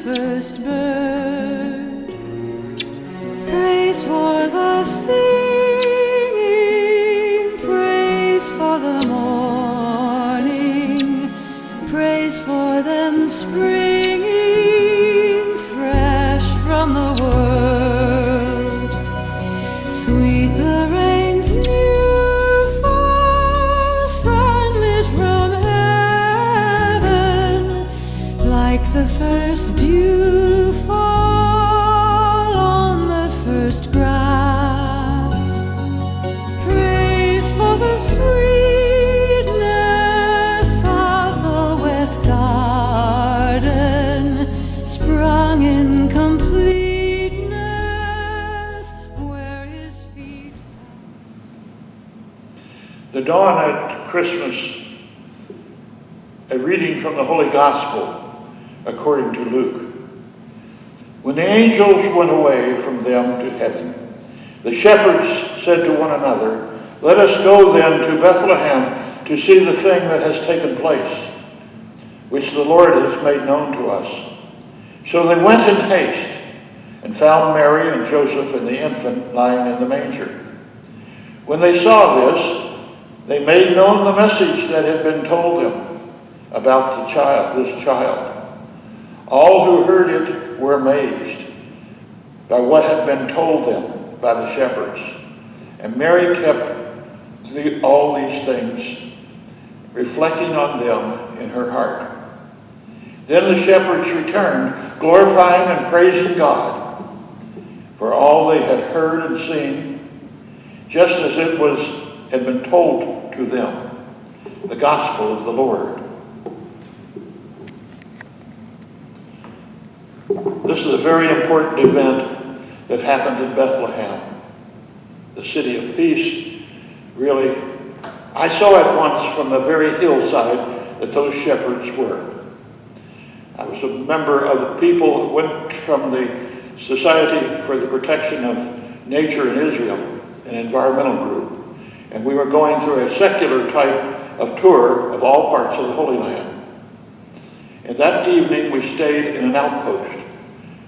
first bird. Praise for the singing, praise for the morning, praise for them springing fresh from the world. Sweet the rain's new fall, sunlit from heaven, like the first dew fall on the first grass. Praise for the sweetness of the wet garden, sprung in completeness where his feet. The dawn at Christmas, a reading from the Holy Gospel according to Luke. When the angels went away from them to heaven, the shepherds said to one another, "Let us go then to Bethlehem to see the thing that has taken place, which the Lord has made known to us." So they went in haste and found Mary and Joseph and the infant lying in the manger. When they saw this, they made known the message that had been told them about this child. All who heard it were amazed by what had been told them by the shepherds. And Mary kept all these things, reflecting on them in her heart. Then the shepherds returned, glorifying and praising God for all they had heard and seen, just as it had been told to them. The gospel of the Lord. This is a very important event that happened in Bethlehem, the city of peace. Really, I saw at once from the very hillside that those shepherds were. I was a member of the people that went from the Society for the Protection of Nature in Israel, an environmental group, and we were going through a secular type of tour of all parts of the Holy Land. And that evening we stayed in an outpost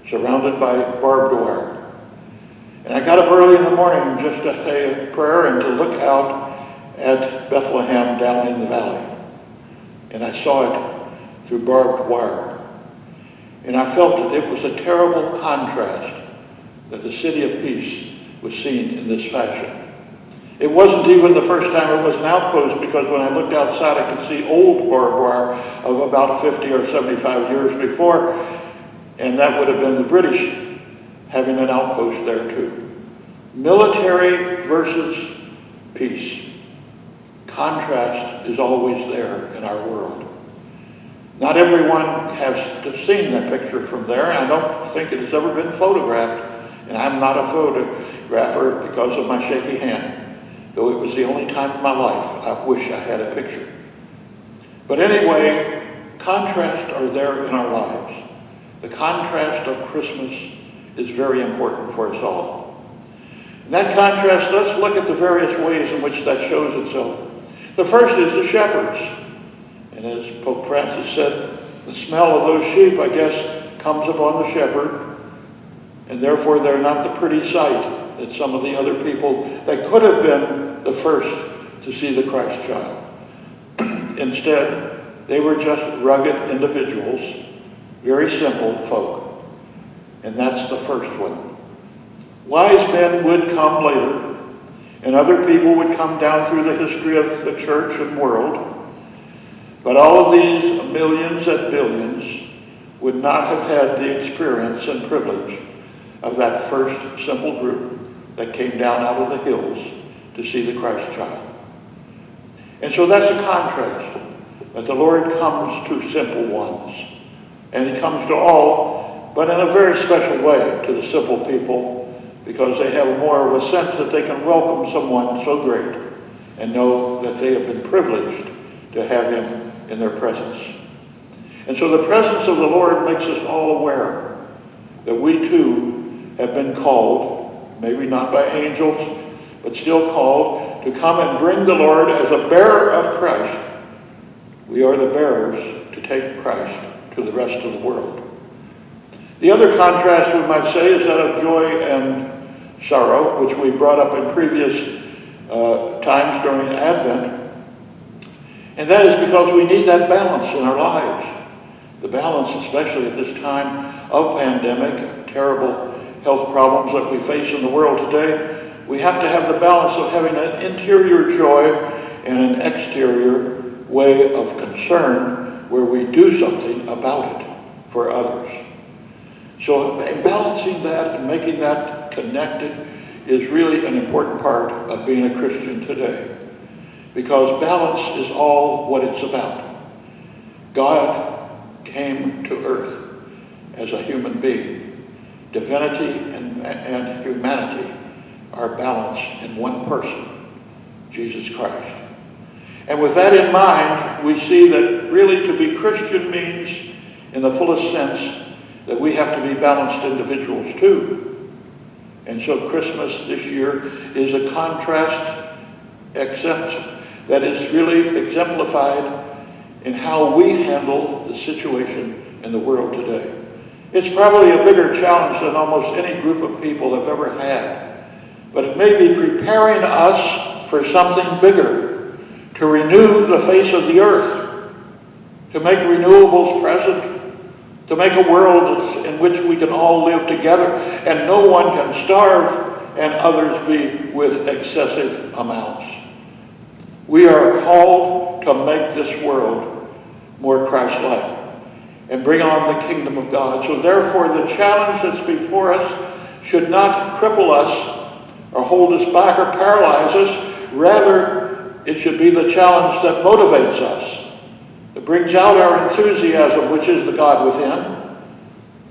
surrounded by barbed wire. And I got up early in the morning just to say a prayer and to look out at Bethlehem down in the valley. And I saw it through barbed wire. And I felt that it was a terrible contrast that the city of peace was seen in this fashion. It wasn't even the first time it was an outpost, because when I looked outside I could see old barbed wire of about 50 or 75 years before, and that would have been the British having an outpost there too. Military versus peace. Contrast is always there in our world. Not everyone has seen that picture from there. I don't think it has ever been photographed, and I'm not a photographer because of my shaky hand, though it was the only time in my life I wish I had a picture. But anyway, contrasts are there in our lives. The contrast of Christmas is very important for us all. In that contrast, let's look at the various ways in which that shows itself. The first is the shepherds. And as Pope Francis said, the smell of those sheep, I guess, comes upon the shepherd, and therefore they're not the pretty sight that some of the other people that could have been the first to see the Christ child. Instead, they were just rugged individuals, very simple folk. And that's the first one. Wise men would come later, and other people would come down through the history of the church and world. But all of these millions and billions would not have had the experience and privilege of that first simple group that came down out of the hills to see the Christ child. And so that's a contrast, that the Lord comes to simple ones. And he comes to all, but in a very special way to the simple people, because they have more of a sense that they can welcome someone so great and know that they have been privileged to have him in their presence. And so the presence of the Lord makes us all aware that we too have been called, maybe not by angels, but still called to come and bring the Lord as a bearer of Christ. We are the bearers to take Christ to the rest of the world. The other contrast we might say is that of joy and sorrow, which we brought up in previous times during Advent. And that is because we need that balance in our lives. The balance, especially at this time of pandemic, terrible health problems that we face in the world today, we have to have the balance of having an interior joy and an exterior way of concern where we do something about it for others. So balancing that and making that connected is really an important part of being a Christian today, because balance is all what it's about. God came to earth as a human being. Divinity and humanity are balanced in one person, Jesus Christ. And with that in mind, we see that really to be Christian means, in the fullest sense, that we have to be balanced individuals too. And so Christmas this year is a contrast that is really exemplified in how we handle the situation in the world today. It's probably a bigger challenge than almost any group of people have ever had. But it may be preparing us for something bigger, to renew the face of the earth, to make renewables present, to make a world in which we can all live together and no one can starve and others be with excessive amounts. We are called to make this world more Christ-like and bring on the kingdom of God. So therefore, the challenge that's before us should not cripple us or hold us back or paralyze us. Rather, it should be the challenge that motivates us. It brings out our enthusiasm, which is the God within.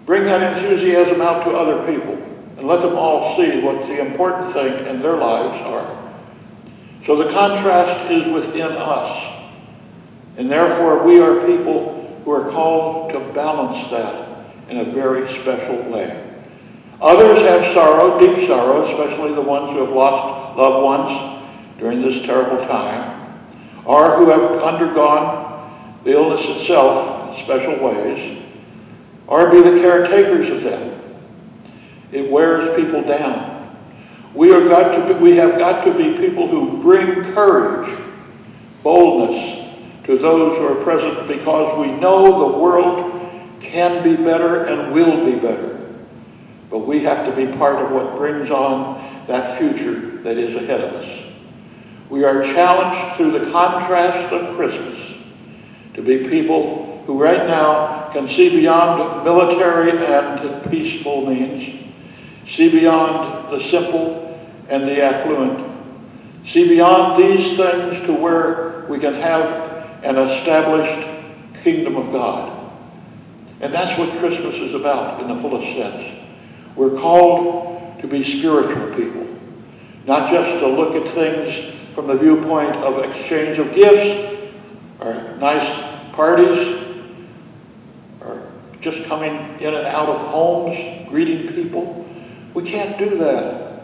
Bring that enthusiasm out to other people and let them all see what the important thing in their lives are. So the contrast is within us. And therefore, we are people who are called to balance that in a very special way. Others have sorrow, deep sorrow, especially the ones who have lost loved ones during this terrible time, or who have undergone the illness itself in special ways, or be the caretakers of them. It wears people down. We have got to be people who bring courage, boldness to those who are present, because we know the world can be better and will be better. But we have to be part of what brings on that future that is ahead of us. We are challenged through the contrast of Christmas to be people who right now can see beyond military and peaceful means, see beyond the simple and the affluent, see beyond these things to where we can have an established kingdom of God. And that's what Christmas is about in the fullest sense. We're called to be spiritual people, not just to look at things from the viewpoint of exchange of gifts or nice parties or just coming in and out of homes, greeting people. We can't do that.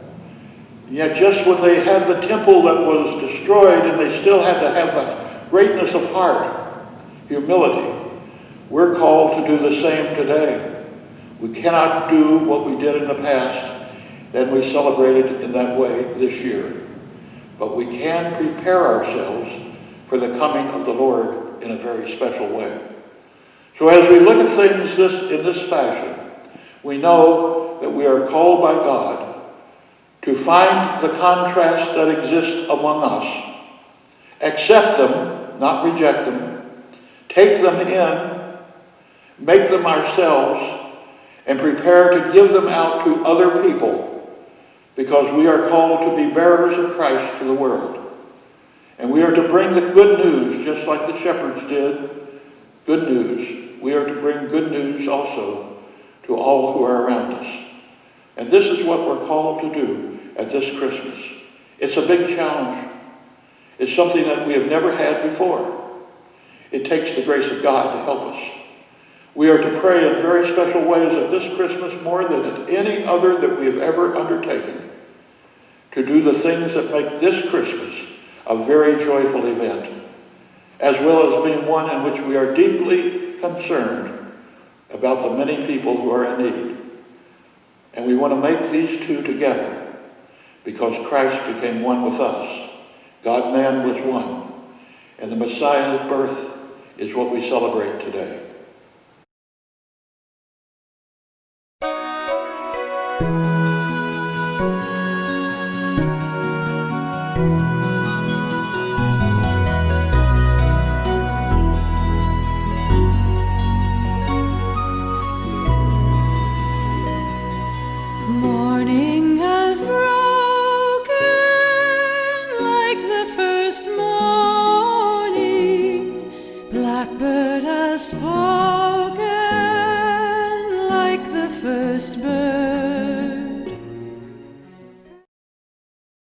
Yet just when they had the temple that was destroyed and they still had to have a greatness of heart, humility, we're called to do the same today. We cannot do what we did in the past and we celebrated in that way this year. But we can prepare ourselves for the coming of the Lord in a very special way. So as we look at things in this fashion, we know that we are called by God to find the contrasts that exist among us, accept them, not reject them, take them in, make them ourselves, and prepare to give them out to other people, because we are called to be bearers of Christ to the world. And we are to bring the good news, just like the shepherds did, good news. We are to bring good news also to all who are around us. And this is what we're called to do at this Christmas. It's a big challenge. It's something that we have never had before. It takes the grace of God to help us. We are to pray in very special ways at this Christmas more than at any other that we have ever undertaken, to do the things that make this Christmas a very joyful event, as well as being one in which we are deeply concerned about the many people who are in need. And we want to make these two together because Christ became one with us. God-man was one. And the Messiah's birth is what we celebrate today. Morning has broken like the first morning. Blackbird has spoken like the first bird.